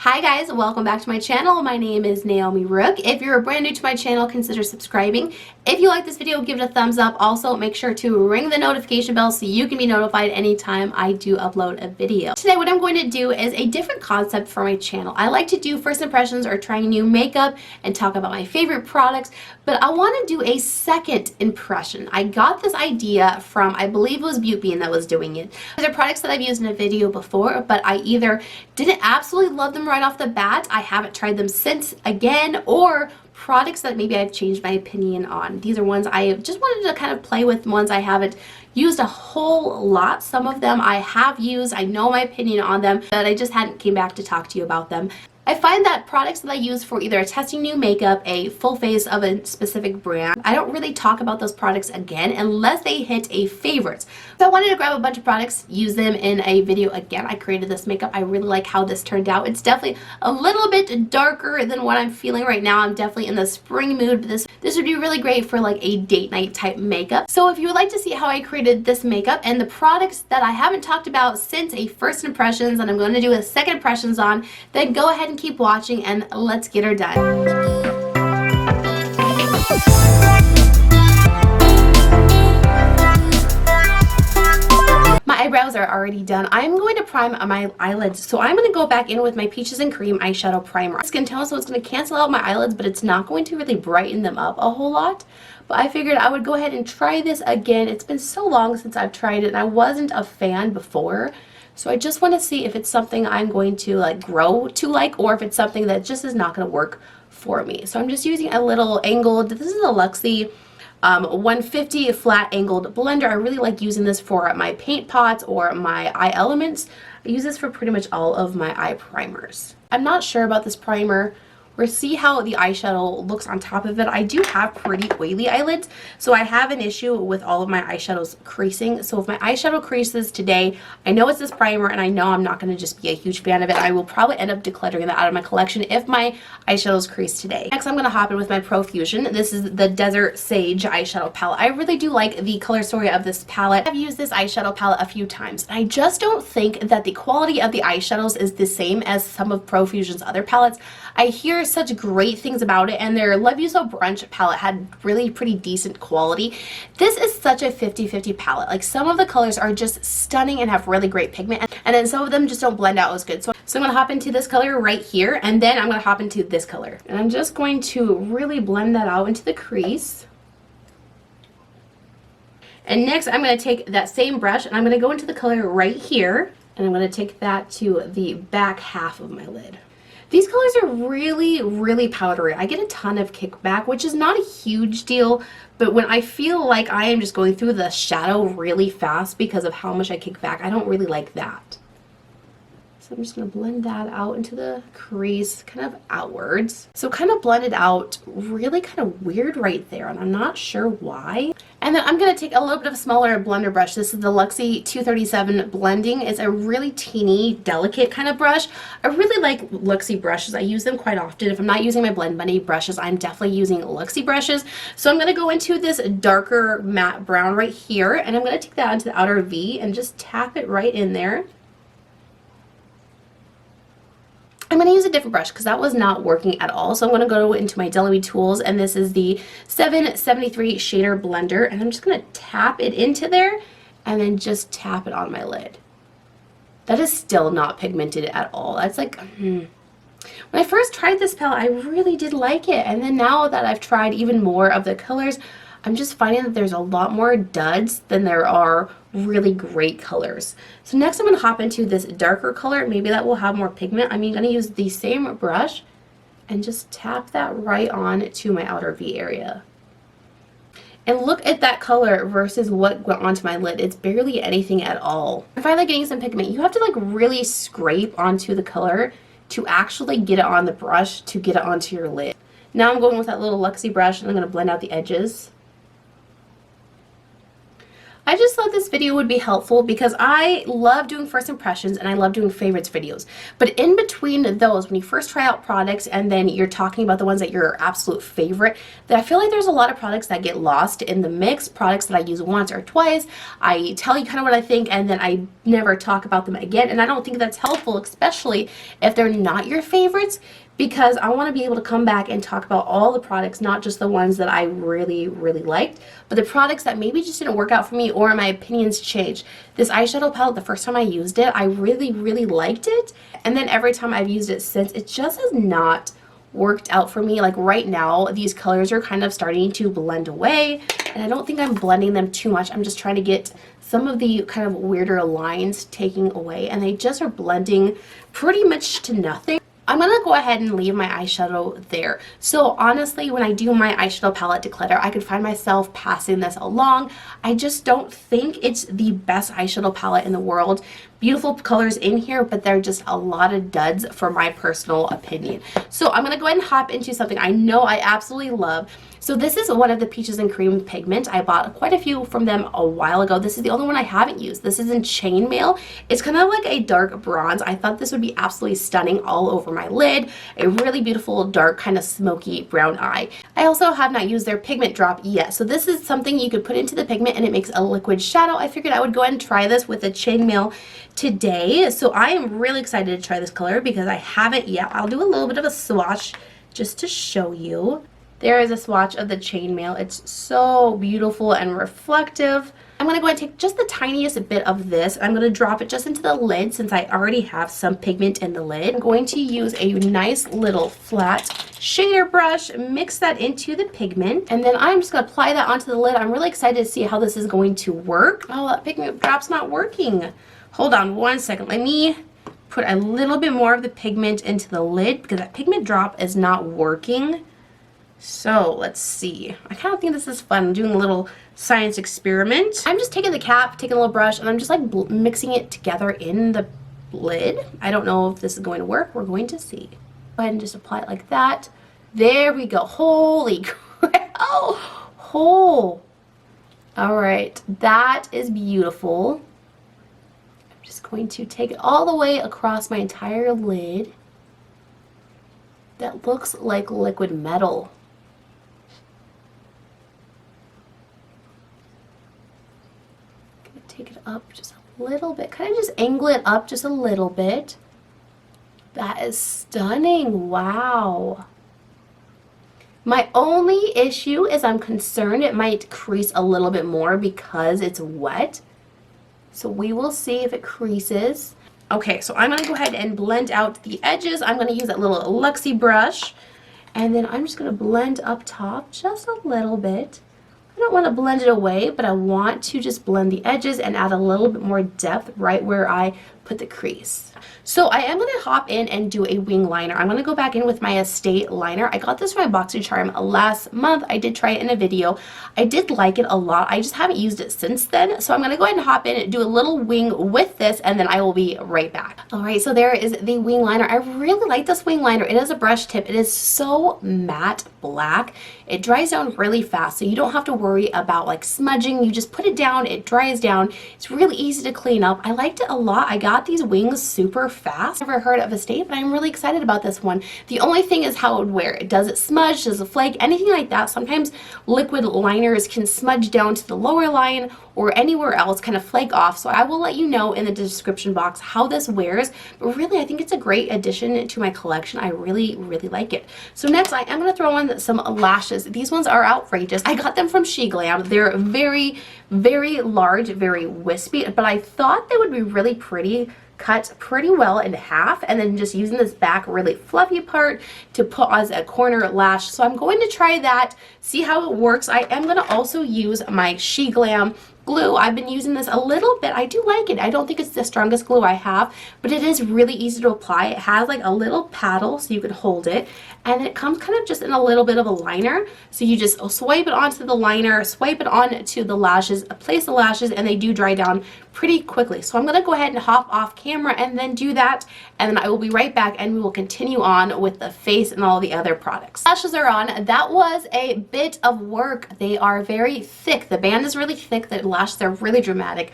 Hi guys, welcome back to my channel. My name is Naomi Rook. If you're brand new to my channel, consider subscribing. If you like this video, give it a thumbs up. Also, make sure to ring the notification bell so you can be notified anytime I do upload a video. Today, what I'm going to do is a different concept for my channel. I like to do first impressions or trying new makeup and talk about my favorite products, but I want to do a second impression. I got this idea from, I believe it was Beautbean that was doing it. They're products that I've used in a video before, but I either didn't absolutely love them right off the bat, I haven't tried them since again, or products that maybe I've changed my opinion on. These are ones I just wanted to kind of play with, ones I haven't used a whole lot. Some of them I have used, I know my opinion on them, but I just hadn't came back to talk to you about them. I find that products that I use for either testing new makeup, a full face of a specific brand, I don't really talk about those products again unless they hit a favorites. So I wanted to grab a bunch of products, use them in a video again. I created this makeup. I really like how this turned out. It's definitely a little bit darker than what I'm feeling right now. I'm definitely in the spring mood, but this would be really great for like a date night type makeup. So if you would like to see how I created this makeup and the products that I haven't talked about since a first impressions and I'm going to do a second impressions on, then go ahead and keep watching and let's get her done. My eyebrows are already done. I'm going to prime my eyelids, so I'm going to go back in with my Peaches and Cream eyeshadow primer. Skin tone, so it's going to cancel out my eyelids, but it's not going to really brighten them up a whole lot. But I figured I would go ahead and try this again. It's been so long since I've tried it, and I wasn't a fan before. So I just want to see if it's something I'm going to like grow to like, or if it's something that just is not going to work for me. So I'm just using a little angled, this is a Luxie 150 flat angled blender. I really like using this for my paint pots or my eye elements. I use this for pretty much all of my eye primers. I'm not sure about this primer. Or see how the eyeshadow looks on top of it. I do have pretty oily eyelids, so I have an issue with all of my eyeshadows creasing. So if my eyeshadow creases today, I know it's this primer and I know I'm not going to just be a huge fan of it. I will probably end up decluttering that out of my collection if my eyeshadows crease today. Next, I'm going to hop in with my Profusion. This is the Desert Sage eyeshadow palette. I really do like the color story of this palette. I've used this eyeshadow palette a few times. I just don't think that the quality of the eyeshadows is the same as some of Profusion's other palettes. I hear such great things about it, and their Love You So Brunch palette had really pretty decent quality. This is such a 50-50 palette. Like, some of the colors are just stunning and have really great pigment, and then some of them just don't blend out as good. So I'm going to hop into this color right here, and then I'm going to hop into this color. And I'm just going to really blend that out into the crease. And next, I'm going to take that same brush, and I'm going to go into the color right here, and I'm going to take that to the back half of my lid. These colors are really, really powdery. I get a ton of kickback, which is not a huge deal, but when I feel like I am just going through the shadow really fast because of how much I kick back, I don't really like that. So I'm just going to blend that out into the crease, kind of outwards. So kind of blend it out really kind of weird right there, and I'm not sure why. And then I'm going to take a little bit of a smaller blender brush. This is the Luxie 237 Blending. It's a really teeny, delicate kind of brush. I really like Luxie brushes. I use them quite often. If I'm not using my Blend Bunny brushes, I'm definitely using Luxie brushes. So I'm going to go into this darker matte brown right here, and I'm going to take that onto the outer V and just tap it right in there. I'm going to use a different brush because that was not working at all. So I'm going to go into my Delivery Tools, and this is the 773 Shader Blender, and I'm just going to tap it into there and then just tap it on my lid. That is still not pigmented at all. That's like, when I first tried this palette, I really did like it, and then now that I've tried even more of the colors, I'm just finding that there's a lot more duds than there are really great colors. So next I'm going to hop into this darker color. Maybe that will have more pigment. I'm going to use the same brush and just tap that right on to my outer V area. And look at that color versus what went onto my lid. It's barely anything at all. I'm finally getting some pigment. You have to like really scrape onto the color to actually get it on the brush to get it onto your lid. Now I'm going with that little Luxie brush, and I'm going to blend out the edges. I just thought this video would be helpful because I love doing first impressions and I love doing favorites videos. But in between those, when you first try out products and then you're talking about the ones that your absolute favorite, that I feel like there's a lot of products that get lost in the mix, products that I use once or twice. I tell you kind of what I think and then I never talk about them again. And I don't think that's helpful, especially if they're not your favorites, because I want to be able to come back and talk about all the products, not just the ones that I really, really liked, but the products that maybe just didn't work out for me or my opinions changed. This eyeshadow palette, the first time I used it, I really, really liked it. And then every time I've used it since, it just has not worked out for me. Like right now, these colors are kind of starting to blend away, and I don't think I'm blending them too much. I'm just trying to get some of the kind of weirder lines taking away, and they just are blending pretty much to nothing. I'm going to go ahead and leave my eyeshadow there. So honestly, when I do my eyeshadow palette declutter, I could find myself passing this along. I just don't think it's the best eyeshadow palette in the world. Beautiful colors in here, but they're just a lot of duds for my personal opinion. So I'm going to go ahead and hop into something I know I absolutely love. So this is one of the Peaches and Cream pigment. I bought quite a few from them a while ago. This is the only one I haven't used. This is in Chainmail. It's kind of like a dark bronze. I thought this would be absolutely stunning all over my lid. A really beautiful dark kind of smoky brown eye. I also have not used their pigment drop yet. So this is something you could put into the pigment and it makes a liquid shadow. I figured I would go ahead and try this with a Chainmail today. So I am really excited to try this color because I haven't yet. I'll do a little bit of a swatch just to show you. There is a swatch of the Chainmail. It's so beautiful and reflective. I'm going to go ahead and take just the tiniest bit of this. I'm going to drop it just into the lid since I already have some pigment in the lid. I'm going to use a nice little flat shader brush, mix that into the pigment, and then I'm just going to apply that onto the lid. I'm really excited to see how this is going to work. Oh, that pigment drop's not working. Hold on one second. Let me put a little bit more of the pigment into the lid because that pigment drop is not working. So let's see. I kind of think this is fun. I'm doing a little science experiment. I'm just taking the cap, taking a little brush, and I'm just like mixing it together in the lid. I don't know if this is going to work. We're going to see. Go ahead and just apply it like that. There we go. Holy crap. Oh. All right. That is beautiful. I'm just going to take it all the way across my entire lid. That looks like liquid metal. Take it up just a little bit, kind of just angle it up just a little bit. That is stunning. Wow. My only issue is I'm concerned it might crease a little bit more because it's wet. So we will see if it creases. Okay, so I'm going to go ahead and blend out the edges. I'm going to use that little Luxie brush, and then I'm just going to blend up top just a little bit. I don't want to blend it away, but I want to just blend the edges and add a little bit more depth right where I put the crease. So I am going to hop in and do a wing liner. I'm going to go back in with my Estate liner. I got this from my BoxyCharm last month. I did try it in a video. I did like it a lot. I just haven't used it since then. So I'm going to go ahead and hop in and do a little wing with this, and then I will be right back. All right, so there is the wing liner. I really like this wing liner. It is a brush tip. It is so matte black. It dries down really fast, so you don't have to worry about like smudging. You just put it down, it dries down. It's really easy to clean up. I liked it a lot. I got these wings super fast. Never heard of Estate, but I'm really excited about this one. The only thing is how it would wear. Does it smudge? Does it flake? Anything like that. Sometimes liquid liners can smudge down to the lower line or anywhere else, kind of flake off. So I will let you know in the description box how this wears. But really, I think it's a great addition to my collection. I really, really like it. So next, I am going to throw on some lashes. These ones are outrageous. I got them from SheGlam. They're very, very large, very wispy, but I thought they would be really pretty, cut pretty well in half, and then just using this back really fluffy part to put as a corner lash. So I'm going to try that, see how it works. I am going to also use my SheGlam glue. I've been using this a little bit. I do like it. I don't think it's the strongest glue I have, but it is really easy to apply. It has like a little paddle so you can hold it, and it comes kind of just in a little bit of a liner. So you just swipe it onto the liner, swipe it onto the lashes, place the lashes, and they do dry down pretty quickly. So I'm going to go ahead and hop off camera and then do that, and then I will be right back and we will continue on with the face and all the other products. Lashes are on. That was a bit of work. They are very thick. The band is really thick. The lashes are really dramatic.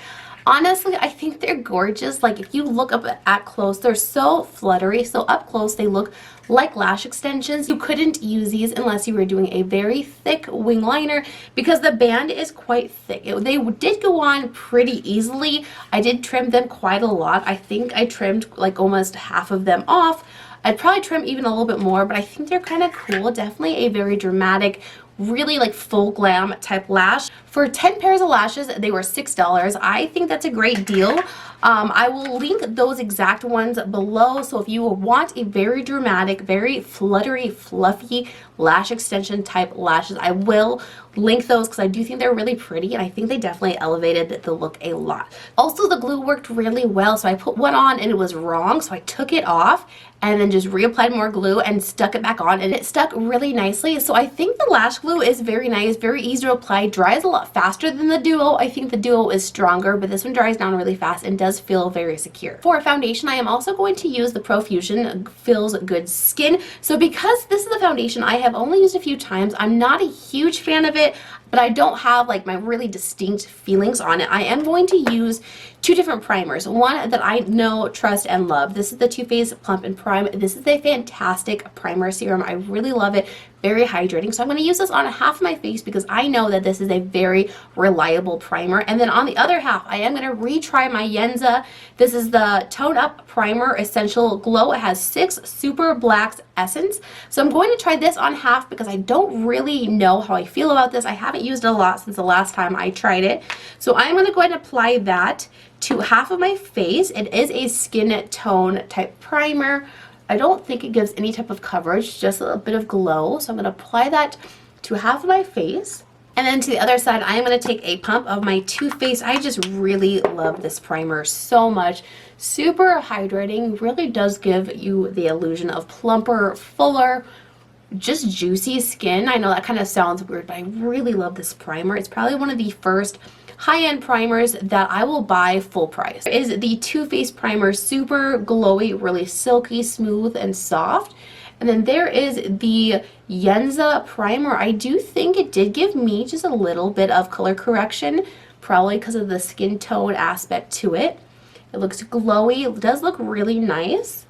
Honestly, I think they're gorgeous. Like, if you look up at close, they're so fluttery. So up close, they look like lash extensions. You couldn't use these unless you were doing a very thick wing liner because the band is quite thick. They did go on pretty easily. I did trim them quite a lot. I think I trimmed like almost half of them off. I'd probably trim even a little bit more, but I think they're kind of cool. Definitely a very dramatic, really like full glam type lash. For 10 pairs of lashes, they were $6. I think that's a great deal. I will link those exact ones below. So if you want a very dramatic, very fluttery, fluffy lash extension type lashes, I will link those because I do think they're really pretty and I think they definitely elevated the look a lot. Also, the glue worked really well. So I put one on and it was wrong, so I took it off and then just reapplied more glue and stuck it back on, and it stuck really nicely. So I think the lash glue is very nice, very easy to apply, dries a lot faster than the Duo. I think the Duo is stronger, but this one dries down really fast and does feel very secure. For foundation, I am also going to use the Profusion Feels Good Skin. So because this is the foundation I have only used a few times, I'm not a huge fan of it, but I don't have like my really distinct feelings on it. I am going to use two different primers. One that I know, trust, and love. This is the Too Faced Plump and Prime. This is a fantastic primer serum. I really love it. Very hydrating. So I'm going to use this on half of my face because I know that this is a very reliable primer. And then on the other half, I am going to retry my Yenza. This is the Tone Up Primer Essential Glow. It has 6 Super Blacks Essence. So I'm going to try this on half because I don't really know how I feel about this. I haven't used it a lot since the last time I tried it. So I'm going to go ahead and apply that to half of my face. It is a skin tone type primer. I don't think it gives any type of coverage, just a bit of glow. So I'm going to apply that to half of my face. And then to the other side, I am going to take a pump of my Too Faced. I just really love this primer so much. Super hydrating. Really does give you the illusion of plumper, fuller, just juicy skin. I know that kind of sounds weird, but I really love this primer. It's probably one of the first high-end primers that I will buy full price. Is the Too Faced primer, super glowy, really silky, smooth, and soft. And then there is the Yenza primer. I do think it did give me just a little bit of color correction, probably because of the skin tone aspect to it. It looks glowy. It does look really nice,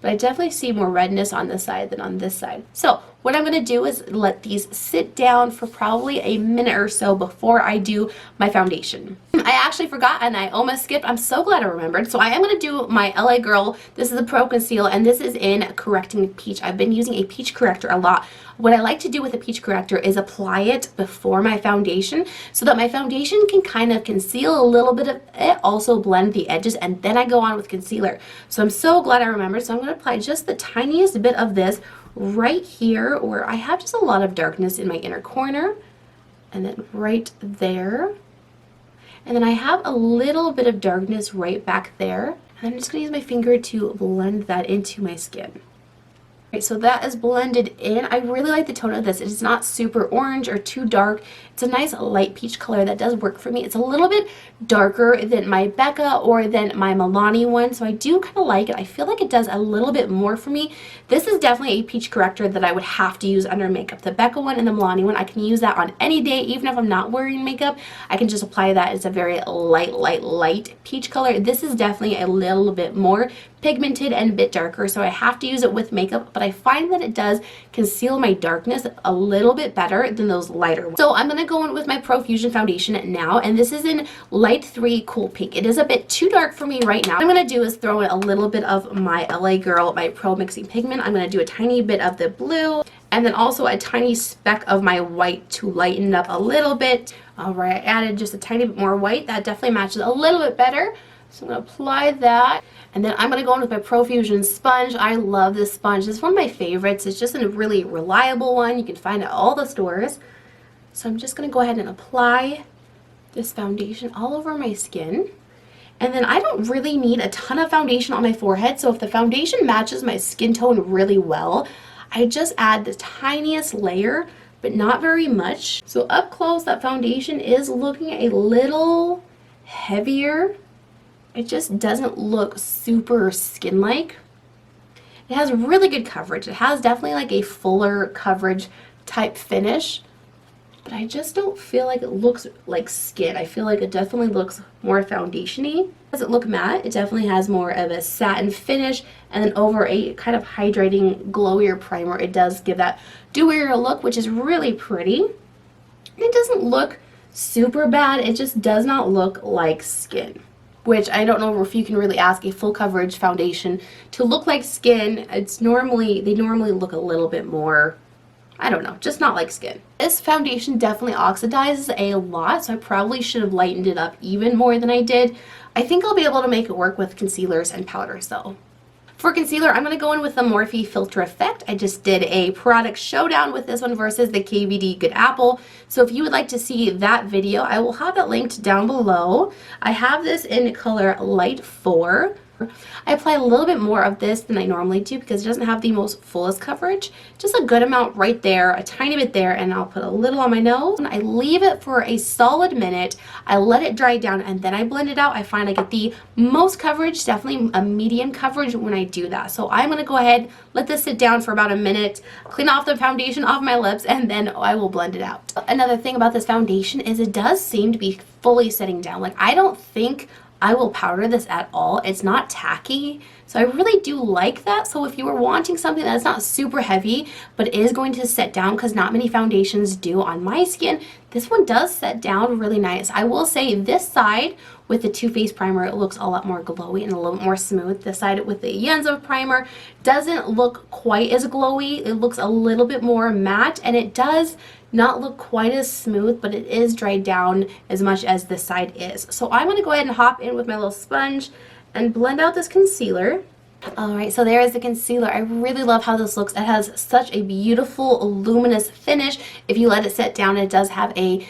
but I definitely see more redness on this side than on this side. So what I'm going to do is let these sit down for probably a minute or so before I do my foundation. I actually forgot and I almost skipped. I'm so glad I remembered. So I am going to do my LA Girl. This is the Pro Conceal and this is in Correcting Peach. I've been using a peach corrector a lot. What I like to do with a peach corrector is apply it before my foundation so that my foundation can kind of conceal a little bit of it, also blend the edges, and then I go on with concealer. So I'm so glad I remembered. So I'm going to apply just the tiniest bit of this right here where I have just a lot of darkness in my inner corner, and then right there. And then I have a little bit of darkness right back there. And I'm just going to use my finger to blend that into my skin. Right, so that is blended in. I really like the tone of this. It is not super orange or too dark. It's a nice light peach color that does work for me. It's a little bit darker than my Becca or than my Milani one, so I do kind of like it. I feel like it does a little bit more for me. This is definitely a peach corrector that I would have to use under makeup. The Becca one and the Milani one, I can use that on any day, even if I'm not wearing makeup. I can just apply that. It's a very light peach color. This is definitely a little bit more pigmented and a bit darker, so I have to use it with makeup, but I find that it does conceal my darkness a little bit better than those lighter ones. So I'm going to go in with my Profusion foundation now, and this is in Light 3 Cool Pink. It is a bit too dark for me right now. What I'm going to do is throw in a little bit of my LA Girl, my Pro Mixing Pigment. I'm going to do a tiny bit of the blue, and then also a tiny speck of my white to lighten it up a little bit. Alright, I added just a tiny bit more white. That definitely matches a little bit better. So I'm going to apply that. And then I'm going to go in with my Profusion sponge. I love this sponge. This is one of my favorites. It's just a really reliable one. You can find it at all the stores. So I'm just going to go ahead and apply this foundation all over my skin. And then I don't really need a ton of foundation on my forehead. So if the foundation matches my skin tone really well, I just add the tiniest layer, but not very much. So up close, that foundation is looking a little heavier it just doesn't look super skin-like. It has really good coverage. It has definitely like a fuller coverage type finish, but I just don't feel like it looks like skin. I feel like it definitely looks more foundation-y. Does it look matte? It definitely has more of a satin finish, and then over a kind of hydrating, glowier primer, it does give that dewier look, which is really pretty. And it doesn't look super bad. It just does not look like skin, which I don't know if you can really ask a full coverage foundation to look like skin. They normally look a little bit more, I don't know, just not like skin. This foundation definitely oxidizes a lot, so I probably should have lightened it up even more than I did. I think I'll be able to make it work with concealers and powders though. For concealer, I'm going to go in with the Morphe Filter Effect. I just did a product showdown with this one versus the KVD Good Apple. So if you would like to see that video, I will have it linked down below. I have this in color Light 4. I apply a little bit more of this than I normally do because it doesn't have the most fullest coverage. Just a good amount right there, a tiny bit there, and I'll put a little on my nose. And I leave it for a solid minute. I let it dry down and then I blend it out. I find I get the most coverage, definitely a medium coverage when I do that. So I'm going to go ahead, let this sit down for about a minute, clean off the foundation off my lips, and then I will blend it out. Another thing about this foundation is it does seem to be fully setting down. Like, I don't think I will powder this at all. It's not tacky, so I really do like that. So if you were wanting something that's not super heavy but is going to set down, because not many foundations do on my skin, this one does set down really nice. I will say this side with the Too Faced primer, it looks a lot more glowy and a little bit more smooth. This side with the Yenza primer doesn't look quite as glowy. It looks a little bit more matte, and it does not look quite as smooth, but it is dried down as much as this side is. So I'm going to go ahead and hop in with my little sponge and blend out this concealer. Alright, so there is the concealer. I really love how this looks. It has such a beautiful luminous finish. If you let it set down, it does have a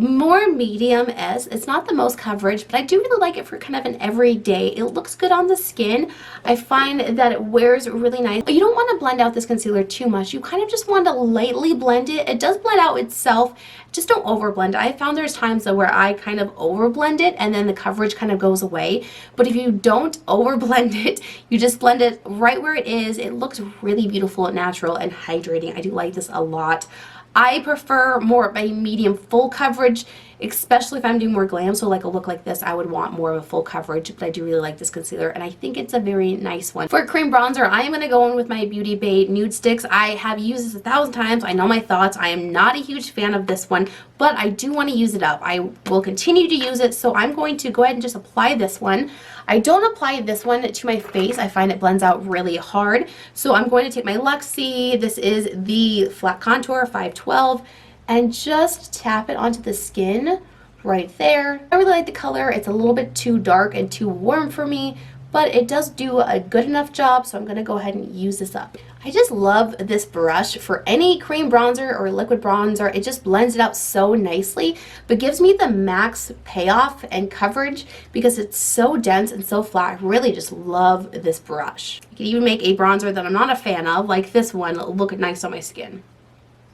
more medium-esque. It's not the most coverage, but I do really like it for kind of an everyday. It looks good on the skin. I find that it wears really nice. You don't want to blend out this concealer too much. You kind of just want to lightly blend it. It does blend out itself. Just don't overblend it. I found there's times though where I kind of overblend it and then the coverage kind of goes away. But if you don't overblend it, you just blend it right where it is. It looks really beautiful and natural and hydrating. I do like this a lot. I prefer more of a medium full coverage, especially if I'm doing more glam. So like a look like this, I would want more of a full coverage, but I do really like this concealer and I think it's a very nice one. For cream bronzer, I am going to go in with my Beauty Bay Nude Sticks. I have used this 1,000 times. I know my thoughts. I am not a huge fan of this one, but I do want to use it up. I will continue to use it, so I'm going to go ahead and just apply this one. I don't apply this one to my face. I find it blends out really hard. So I'm going to take my Luxie. This is the Flat Contour 512 and just tap it onto the skin right there. I really like the color. It's a little bit too dark and too warm for me, but it does do a good enough job, so I'm going to go ahead and use this up. I just love this brush for any cream bronzer or liquid bronzer. It just blends it out so nicely, but gives me the max payoff and coverage because it's so dense and so flat. I really just love this brush. You can even make a bronzer that I'm not a fan of, like this one, look nice on my skin.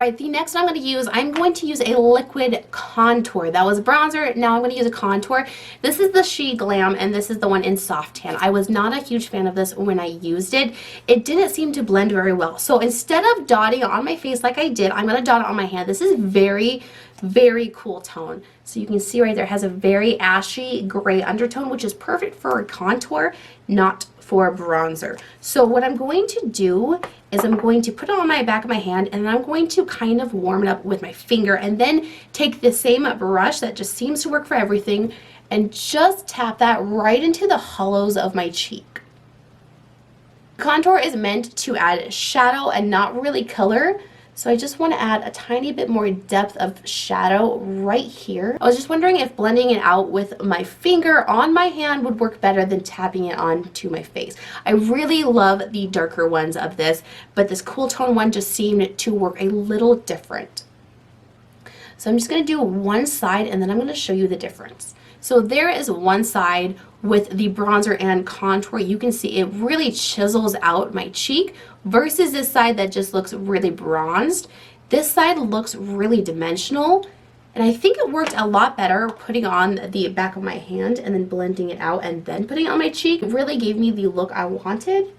Alright, the next I'm going to use a liquid contour. That was bronzer, now I'm going to use a contour. This is the She Glam and this is the one in Soft Tan. I was not a huge fan of this when I used it. It didn't seem to blend very well. So instead of dotting it on my face like I did, I'm going to dot it on my hand. This is very, very cool tone. So you can see right there, it has a very ashy gray undertone, which is perfect for a contour, not for a bronzer. So what I'm going to do is I'm going to put it on my back of my hand and I'm going to kind of warm it up with my finger and then take the same brush that just seems to work for everything and just tap that right into the hollows of my cheek. Contour is meant to add shadow and not really color. So I just want to add a tiny bit more depth of shadow right here. I was just wondering if blending it out with my finger on my hand would work better than tapping it onto my face. I really love the darker ones of this, but this cool tone one just seemed to work a little different. So I'm just going to do one side and then I'm going to show you the difference. So there is one side with the bronzer and contour. You can see it really chisels out my cheek versus this side that just looks really bronzed. This side looks really dimensional And I think it worked a lot better putting on the back of my hand and then blending it out and then putting it on my cheek. It really gave me the look I wanted.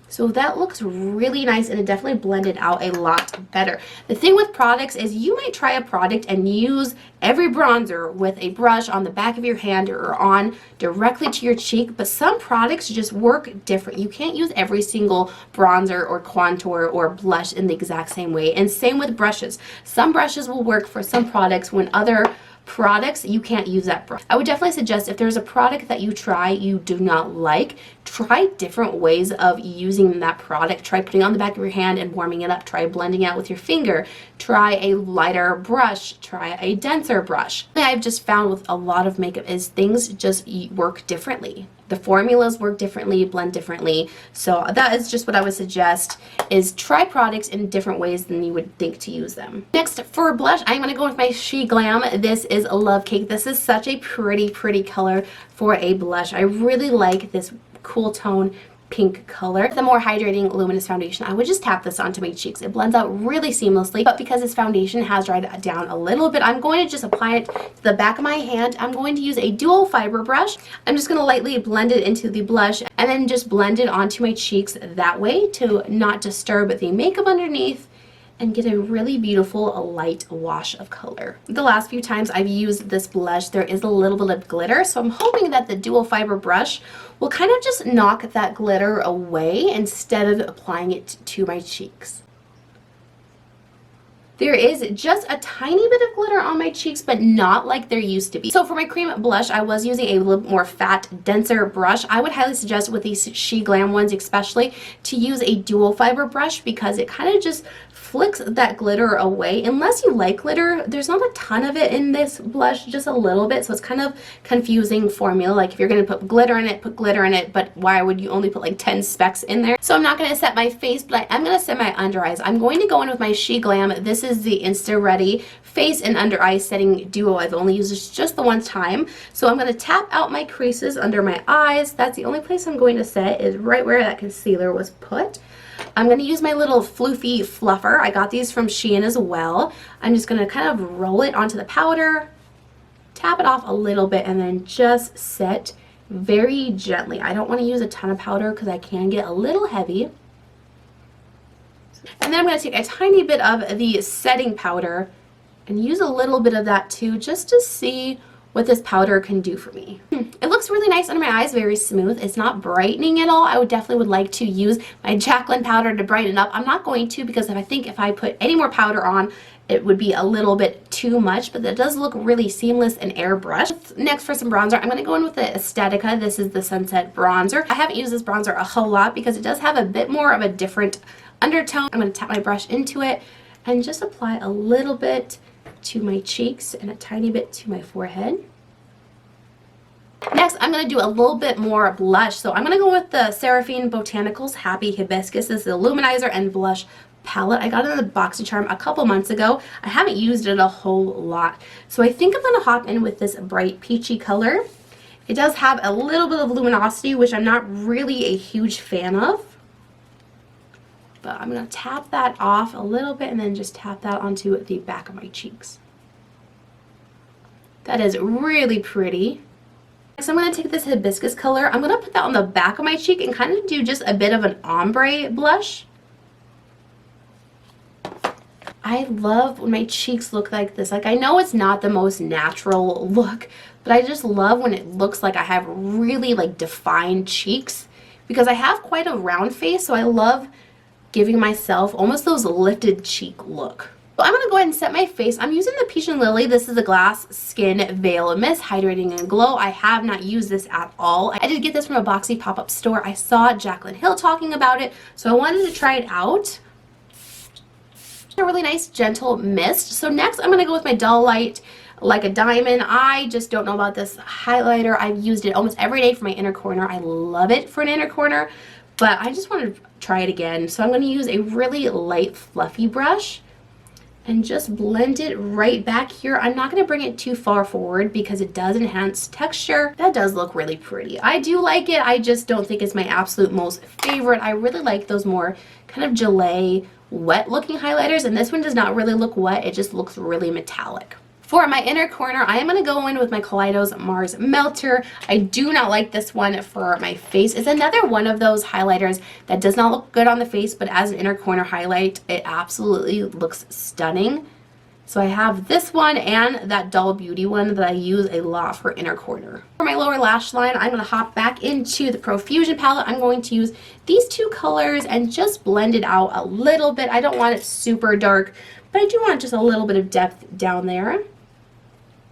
So that looks really nice, and it definitely blended out a lot better. The thing with products is you might try a product and use every bronzer with a brush on the back of your hand or on directly to your cheek, but some products just work different. You can't use every single bronzer or contour or blush in the exact same way. And same with brushes. Some brushes will work for some products when other products you can't use that brush. I would definitely suggest if there's a product that you try you do not like, try different ways of using that product. Try putting it on the back of your hand and warming it up. Try blending out with your finger. Try a lighter brush. Try a denser brush. I've just found with a lot of makeup is things just work differently. The formulas work differently, blend differently. So that is just what I would suggest, is try products in different ways than you would think to use them. Next, for blush, I'm going to go with my She Glam. This is a Love Cake. This is such a pretty color for a blush. I really like this cool tone pink color. The more hydrating luminous foundation, I would just tap this onto my cheeks. It blends out really seamlessly, but because this foundation has dried down a little bit, I'm going to just apply it to the back of my hand. I'm going to use a dual fiber brush. I'm just going to lightly blend it into the blush and then just blend it onto my cheeks that way to not disturb the makeup underneath and get a really beautiful light wash of color. The last few times I've used this blush, there is a little bit of glitter, so I'm hoping that the dual fiber brush will kind of just knock that glitter away instead of applying it to my cheeks. There is just a tiny bit of glitter on my cheeks, but not like there used to be. So for my cream blush, I was using a little more fat, denser brush. I would highly suggest with these She Glam ones especially to use a dual fiber brush because it kind of just flicks that glitter away. Unless you like glitter, there's not a ton of it in this blush, just a little bit, so it's kind of confusing formula. Like if you're going to put glitter in it, put glitter in it, but why would you only put like 10 specks in there? So I'm not going to set my face, but I am going to set my under eyes. I'm going to go in with my She Glam. This is the Insta-Ready Face and Under Eye Setting Duo. I've only used this just the one time. So I'm going to tap out my creases under my eyes. That's the only place I'm going to set, is right where that concealer was put. I'm going to use my little floofy fluffer. I got these from Shein as well. I'm just going to kind of roll it onto the powder, tap it off a little bit, and then just set very gently. I don't want to use a ton of powder because I can get a little heavy. And then I'm going to take a tiny bit of the setting powder and use a little bit of that too, just to see what this powder can do for me. It looks really nice under my eyes, very smooth. It's not brightening at all. I would definitely like to use my Jaclyn powder to brighten up. I'm not going to because I think if I put any more powder on, it would be a little bit too much, but it does look really seamless and airbrushed. Next, for some bronzer, I'm going to go in with the Aesthetica. This is the Sunset Bronzer. I haven't used this bronzer a whole lot because it does have a bit more of a different undertone. I'm going to tap my brush into it and just apply a little bit to my cheeks and a tiny bit to my forehead. Next, I'm going to do a little bit more blush. So I'm going to go with the Seraphine Botanicals Happy Hibiscus. This is the Luminizer and Blush palette. I got it in the BoxyCharm a couple months ago. I haven't used it a whole lot. So I think I'm going to hop in with this bright peachy color. It does have a little bit of luminosity, which I'm not really a huge fan of. But I'm going to tap that off a little bit and then just tap that onto the back of my cheeks. That is really pretty. Next, I'm going to take this Hibiscus color. I'm going to put that on the back of my cheek and kind of do just a bit of an ombre blush. I love when my cheeks look like this. Like, I know it's not the most natural look, but I just love when it looks like I have really like defined cheeks because I have quite a round face, so I love giving myself almost those lifted cheek look. So I'm going to go ahead and set my face. I'm using the Peach and Lily. This is the Glass Skin Veil Mist Hydrating and Glow. I have not used this at all. I did get this from a Boxy pop-up store. I saw Jaclyn Hill talking about it, so I wanted to try it out. A really nice gentle mist. So next I'm going to go with my Dull Light Like a Diamond. I just don't know about this highlighter. I've used it almost every day for my inner corner. I love it for an inner corner, but I just want to try it again. So I'm going to use a really light fluffy brush and just blend it right back here. I'm not going to bring it too far forward because it does enhance texture. That does look really pretty. I do like it. I just don't think it's my absolute most favorite. I really like those more kind of gelée, wet looking highlighters, and this one does not really look wet. It just looks really metallic. For my inner corner, I am going to go in with my Kaleidos Mars Melter. I do not like this one for my face. It's another one of those highlighters that does not look good on the face, but as an inner corner highlight, it absolutely looks stunning. So I have this one and that Dull Beauty one that I use a lot for inner corner. For my lower lash line, I'm going to hop back into the Profusion palette. I'm going to use these two colors and just blend it out a little bit. I don't want it super dark, but I do want just a little bit of depth down there.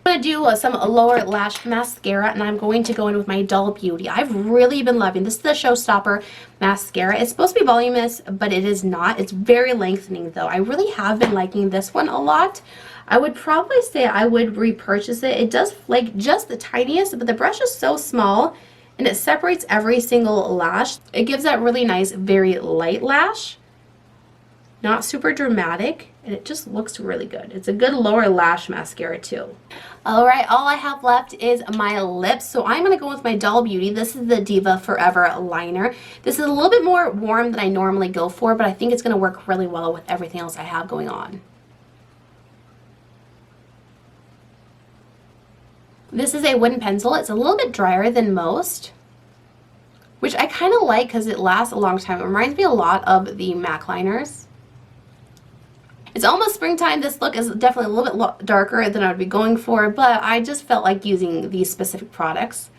I'm going to do some lower lash mascara, and I'm going to go in with my Dull Beauty. I've really been loving this. Is the Showstopper mascara. It's supposed to be voluminous, but it is not. It's very lengthening though. I really have been liking this one a lot. I would probably say I would repurchase it. It does flake just the tiniest, but the brush is so small and it separates every single lash. It gives that really nice, very light lash. Not super dramatic, and it just looks really good. It's a good lower lash mascara too. Alright, all I have left is my lips. So I'm going to go with my Dull Beauty. This is the Diva Forever liner. This is a little bit more warm than I normally go for, but I think it's going to work really well with everything else I have going on. This is a wooden pencil. It's a little bit drier than most, which I kind of like because it lasts a long time. It reminds me a lot of the MAC liners. It's almost springtime. This look is definitely a little bit darker than I would be going for, but I just felt like using these specific products.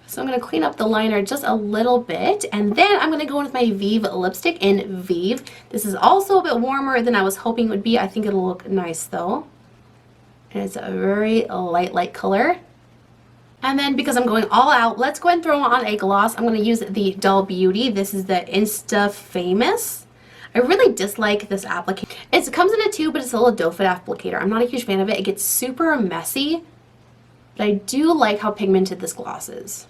So I'm going to clean up the liner just a little bit, and then I'm going to go in with my Vive lipstick in Vive. This is also a bit warmer than I was hoping it would be. I think it'll look nice though. And it's a very light color. And then because I'm going all out, let's go ahead and throw on a gloss. I'm going to use the Dull Beauty. This is the Insta Famous. I really dislike this applicator. It comes in a tube, but it's a little doe foot applicator. I'm not a huge fan of it. It gets super messy, but I do like how pigmented this gloss is.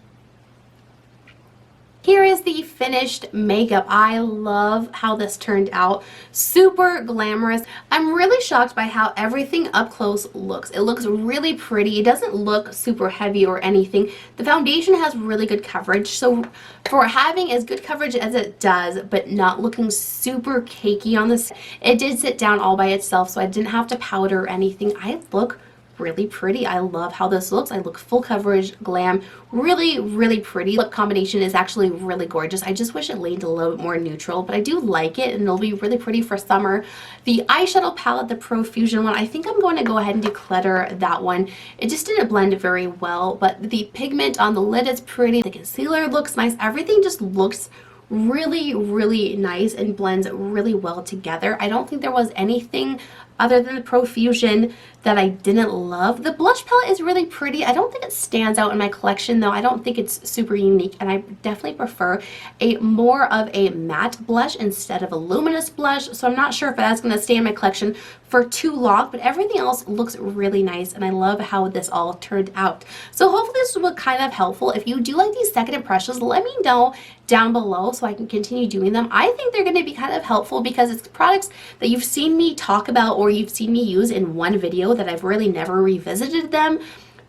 Here is the finished makeup. I love how this turned out. Super glamorous. I'm really shocked by how everything up close looks. It looks really pretty. It doesn't look super heavy or anything. The foundation has really good coverage. So for having as good coverage as it does, but not looking super cakey on this, it did sit down all by itself, so I didn't have to powder or anything. I look really pretty. I love how this looks. I look full coverage, glam, really pretty. Lip combination is actually really gorgeous. I just wish it leaned a little bit more neutral, but I do like it, and it'll be really pretty for summer. The eyeshadow palette, the Profusion one, I think I'm going to go ahead and declutter that one. It just didn't blend very well, but the pigment on the lid is pretty. The concealer looks nice. Everything just looks really nice and blends really well together. I don't think there was anything other than the Profusion that I didn't love. The blush palette is really pretty. I don't think it stands out in my collection though. I don't think it's super unique, and I definitely prefer a more of a matte blush instead of a luminous blush, so I'm not sure if that's going to stay in my collection for too long, but everything else looks really nice, and I love how this all turned out. So hopefully this was kind of helpful. If you do like these second impressions, let me know down below so I can continue doing them. I think they're going to be kind of helpful because it's products that you've seen me talk about or you've seen me use in one video that I've really never revisited them,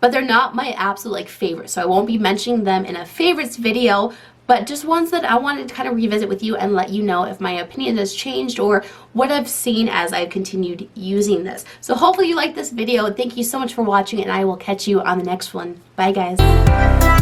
but they're not my absolute favorite, so I won't be mentioning them in a favorites video, but just ones that I wanted to kind of revisit with you and let you know if my opinion has changed or what I've seen as I've continued using this. So hopefully you like this video. Thank you so much for watching, and I will catch you on the next one. Bye guys.